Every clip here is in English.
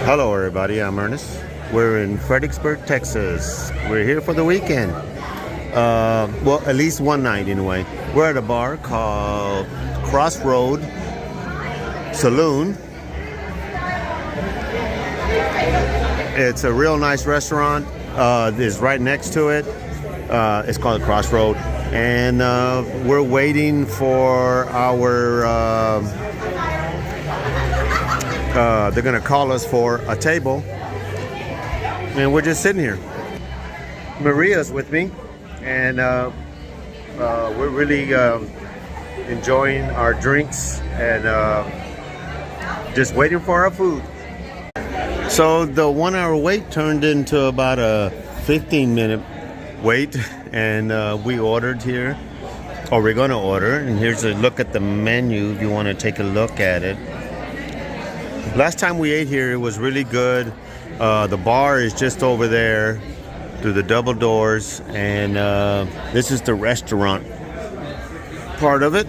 Hello everybody, I'm Ernest. We're in Fredericksburg, Texas. We're here for the weekend. Well, at least one night anyway. We're at a bar called Crossroad Saloon. It's a real nice restaurant. It's right next to it. It's called Crossroad. And we're waiting for our... they're gonna call us for a table, and we're just sitting here. Maria's with me, and we're really enjoying our drinks and just waiting for our food. So the 1 hour wait turned into about a 15-minute wait, and we ordered here, or we're gonna order, and here's a look at the menu if you want to take a look at it. Last time we ate here, it was really good. The bar is just over there through the double doors, and this is the restaurant part of it.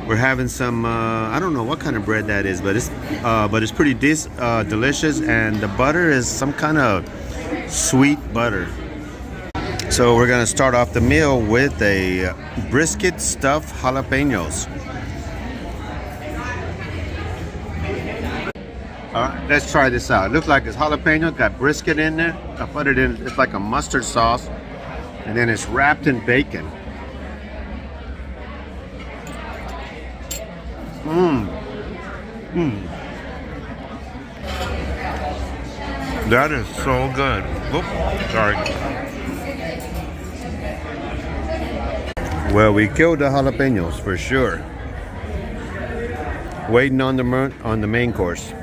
We're having some, I don't know what kind of bread that is, but it's pretty delicious, and the butter is some kind of sweet butter. So we're gonna start off the meal with a brisket stuffed jalapenos. Alright, let's try this out. It looks like it's jalapeno, got brisket in there. I put it in, it's like a mustard sauce. And then it's wrapped in bacon. That is so good. Oops, sorry. Well, we killed the jalapenos for sure. Waiting on the main course.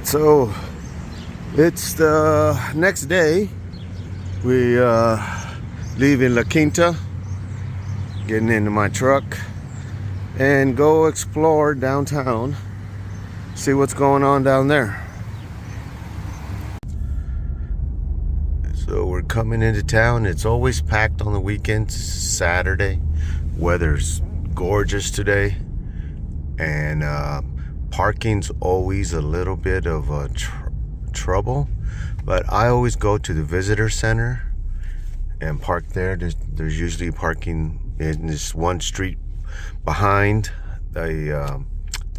So it's the next day. We leave in La Quinta, getting into my truck and go explore downtown, see what's going on down there. So we're coming into town. It's always packed on the weekends. Saturday, weather's gorgeous today, and parking's always a little bit of trouble, but I always go to the visitor center and park there. There's usually parking in this one street behind the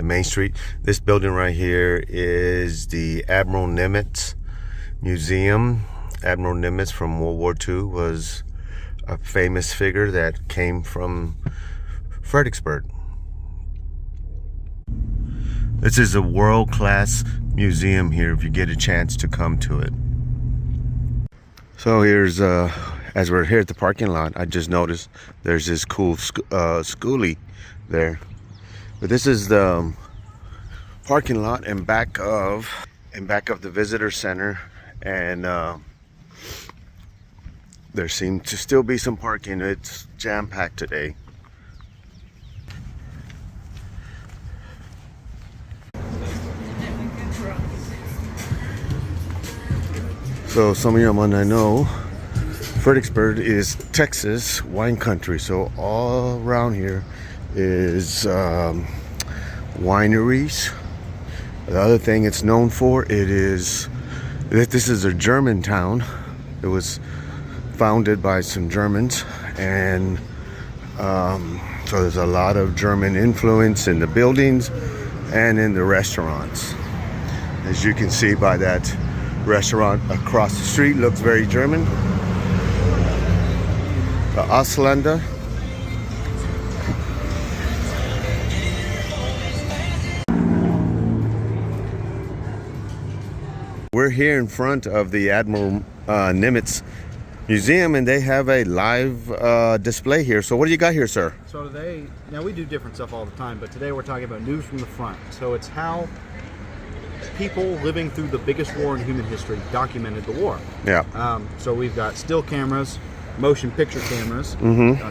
main street. This building right here is the Admiral Nimitz Museum. Admiral Nimitz from World War II was a famous figure that came from Fredericksburg. This is a world-class museum here if you get a chance to come to it. So here's, as we're here at the parking lot, I just noticed there's this cool schoolie there. But this is the parking lot in back of the visitor center, and there seems to still be some parking. It's jam-packed today. So some of you might know Fredericksburg is Texas wine country. So all around here is wineries. The other thing it's known for, this is a German town. It was founded by some Germans, and so there's a lot of German influence in the buildings and in the restaurants. As you can see by that restaurant across the street, looks very German. The Ausländer. We're here in front of the Admiral Nimitz Museum, and they have a live display here. So what do you got here, sir? So today, now we do different stuff all the time, but today we're talking about news from the front. So it's how people living through the biggest war in human history documented the war. Yeah. So we've got still cameras, motion picture cameras,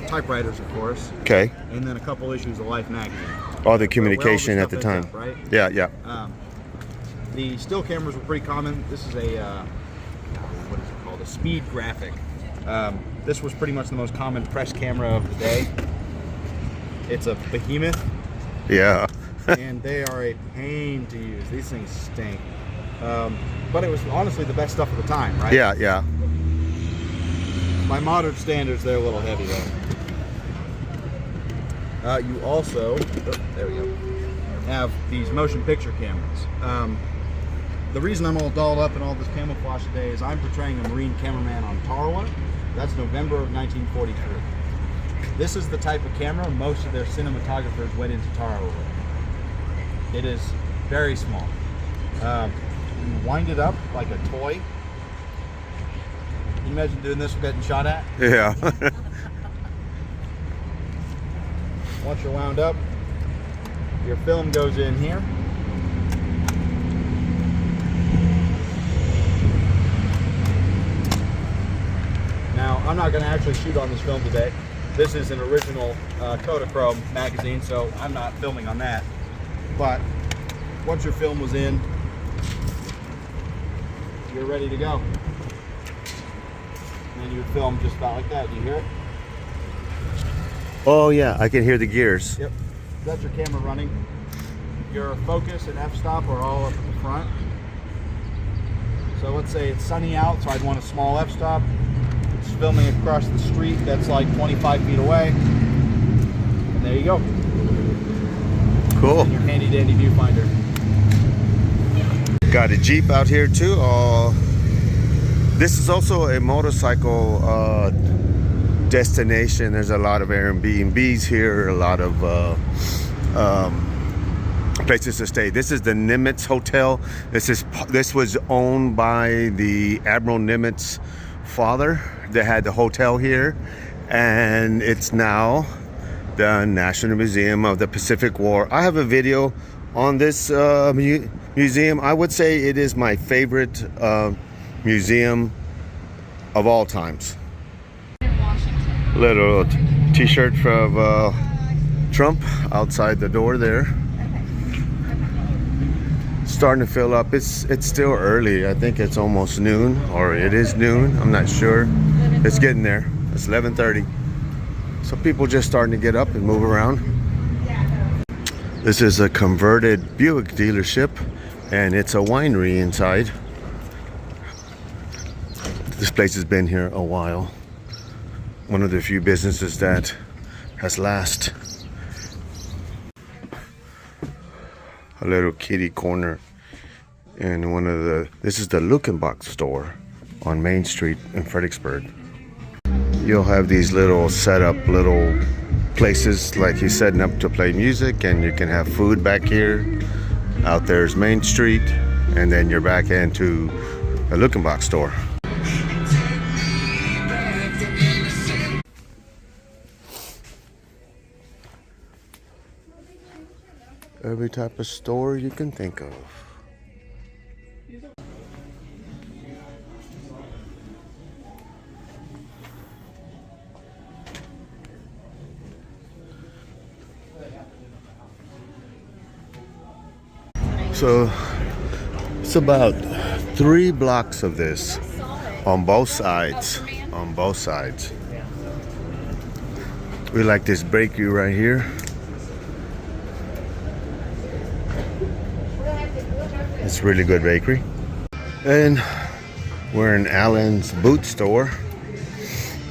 typewriters, of course. Okay. And then a couple issues of Life magazine. All the communication all at the time. Up, right? Yeah, yeah. The still cameras were pretty common. This is a, what is it called? A speed graphic. This was pretty much the most common press camera of the day. It's a behemoth. Yeah. And they are a pain to use. These things stink. But it was honestly the best stuff of the time, right? Yeah, yeah. By modern standards, they're a little heavy though. You also, there we go, have these motion picture cameras. The reason I'm all dolled up in all this camouflage today is I'm portraying a Marine cameraman on Tarawa. That's November of 1943. This is the type of camera most of their cinematographers went into Tarawa with. It is very small. You wind it up like a toy. Can you imagine doing this and getting shot at? Yeah. Once you're wound up, your film goes in here. Now, I'm not going to actually shoot on this film today. This is an original Kodachrome magazine, so I'm not filming on that. But once your film was in, you're ready to go. And then you would film just about like that. Do you hear it? Oh yeah, I can hear the gears. Yep. That's your camera running. Your focus and f-stop are all up at the front. So let's say it's sunny out, so I'd want a small f-stop. It's filming across the street that's like 25 feet away. And there you go. Cool. And your handy dandy viewfinder. Got a Jeep out here too. This is also a motorcycle destination. There's a lot of Airbnbs here, a lot of places to stay. This is the Nimitz Hotel. This was owned by the Admiral Nimitz father that had the hotel here, and it's now the National Museum of the Pacific War. I have a video on this museum. I would say it is my favorite museum of all times. Little t-shirt from Trump outside the door there. Starting to fill up. It's still early. I think it's almost noon, or it is noon. I'm not sure. It's getting there. It's 11:30. So people just starting to get up and move around. This is a converted Buick dealership, and it's a winery inside. This place has been here a while. One of the few businesses that has lasted. A little kitty corner in this is the Luckenbac store on Main Street in Fredericksburg. You'll have these little little places like he's setting up to play music, and you can have food back here. Out there's Main Street, and then you're back into a Luckenbac store. Every type of store you can think of. So it's about 3 blocks of this on both sides. On both sides. We like this bakery right here. It's really good bakery. And we're in Allen's boot store.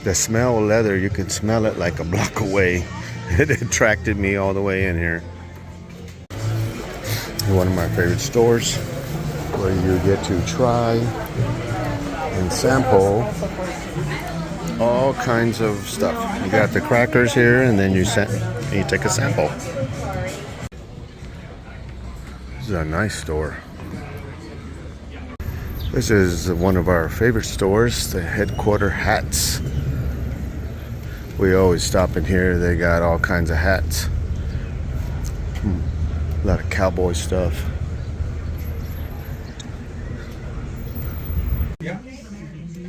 The smell of leather, you can smell it like a block away. It attracted me all the way in here. One of my favorite stores where you get to try and sample all kinds of stuff. You got the crackers here, and then you take a sample. This is a nice store. This is one of our favorite stores, the Headquarter Hats. We always stop in here. They got all kinds of hats. A lot of cowboy stuff.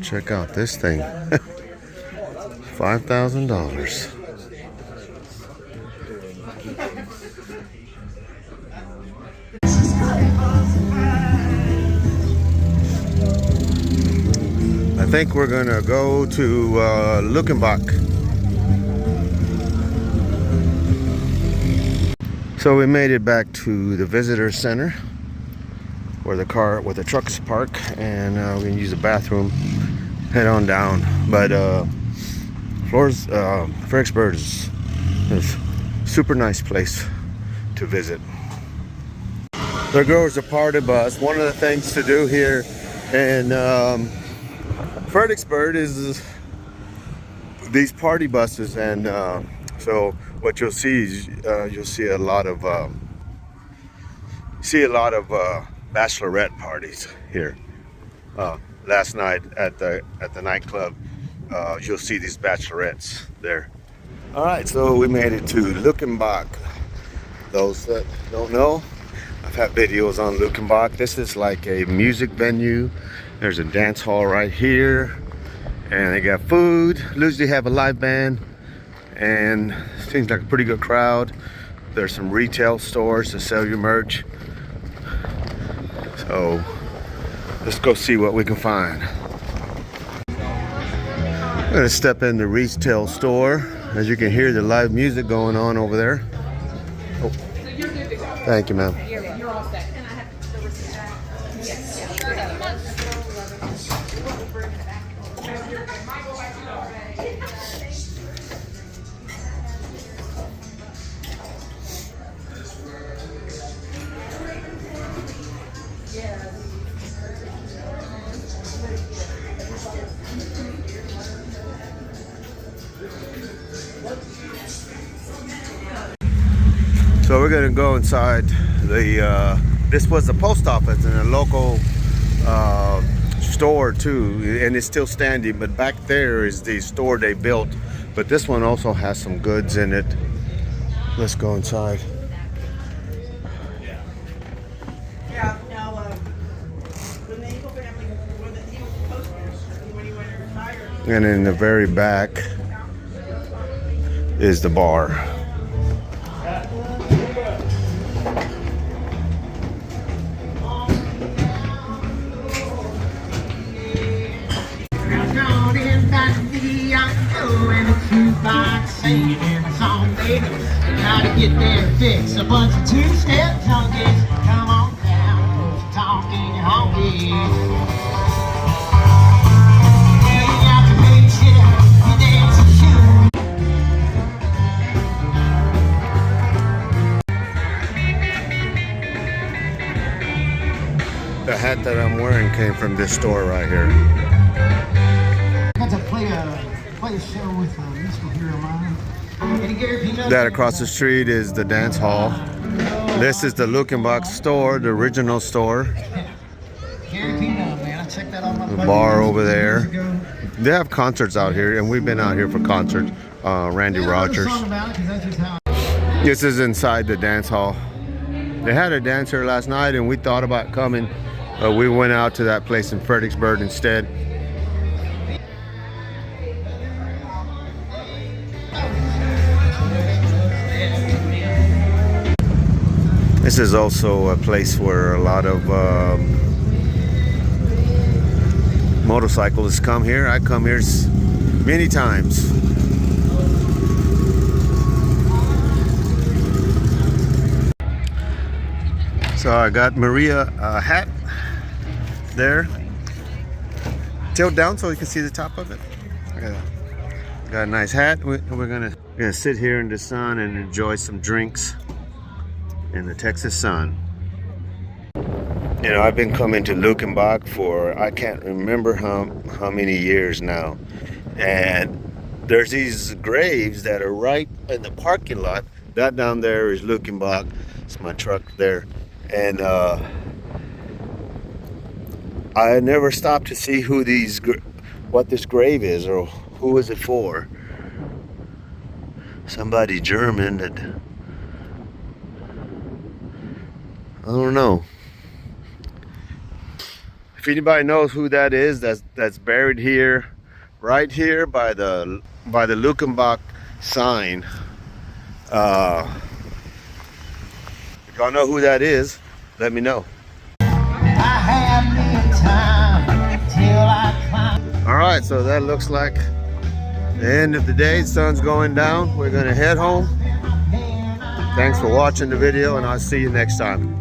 Check out this thing. $5,000. I think we're gonna go to Luckenbac. So we made it back to the visitor center where the trucks park, and we can use the bathroom, head on down. But Fredericksburg is a super nice place to visit. There goes the party bus. One of the things to do here in Fredericksburg is these party buses, and so what you'll see is you'll see a lot of bachelorette parties here. Last night at the nightclub, you'll see these bachelorettes there. All right, so we made it to Luckenbac. Those that don't know, I've had videos on Luckenbac. This is like a music venue. There's a dance hall right here, and they got food. Usually have a live band, and seems like a pretty good crowd. There's some retail stores to sell your merch. So let's go see what we can find. I'm gonna step in the retail store. As you can hear the live music going on over there. Oh. Thank you, ma'am. You're all set. And I have the receipt back. Yes. So we're gonna go inside the, this was the post office and a local store too, and it's still standing, but back there is the store they built, but this one also has some goods in it. Let's go inside. Yeah, now, when the Eagle family, when the Eagle posters, when he went to retire. And in the very back is the bar. Gotta get there fix a bunch of two-step junkies. Come on down, talking honky. Well, you got to make sure you dance and shoot. The hat that I'm wearing came from this store right here. Got to play a show with a musical hero of mine. That across the street is the dance hall. This is the Luckenbac store, the original store. The bar over there. They have concerts out here, and we've been out here for concerts. Randy Rogers. This is inside the dance hall. They had a dance here last night, and we thought about coming, but we went out to that place in Fredericksburg instead. This is also a place where a lot of motorcyclists come here. I come here many times. So I got Maria a hat there. Tilt down so you can see the top of it. Got a nice hat. We're gonna sit here in the sun and enjoy some drinks in the Texas sun. You know, I've been coming to Luckenbac for I can't remember how many years now, and there's these graves that are right in the parking lot. That down there is Luckenbac. It's my truck there, and I never stopped to see what this grave is or who is it for. Somebody German that I don't know. If anybody knows who that is, that's buried here, right here by the Luckenbac sign. If y'all know who that is, let me know. All right, so that looks like the end of the day. The sun's going down. We're gonna head home. Thanks for watching the video, and I'll see you next time.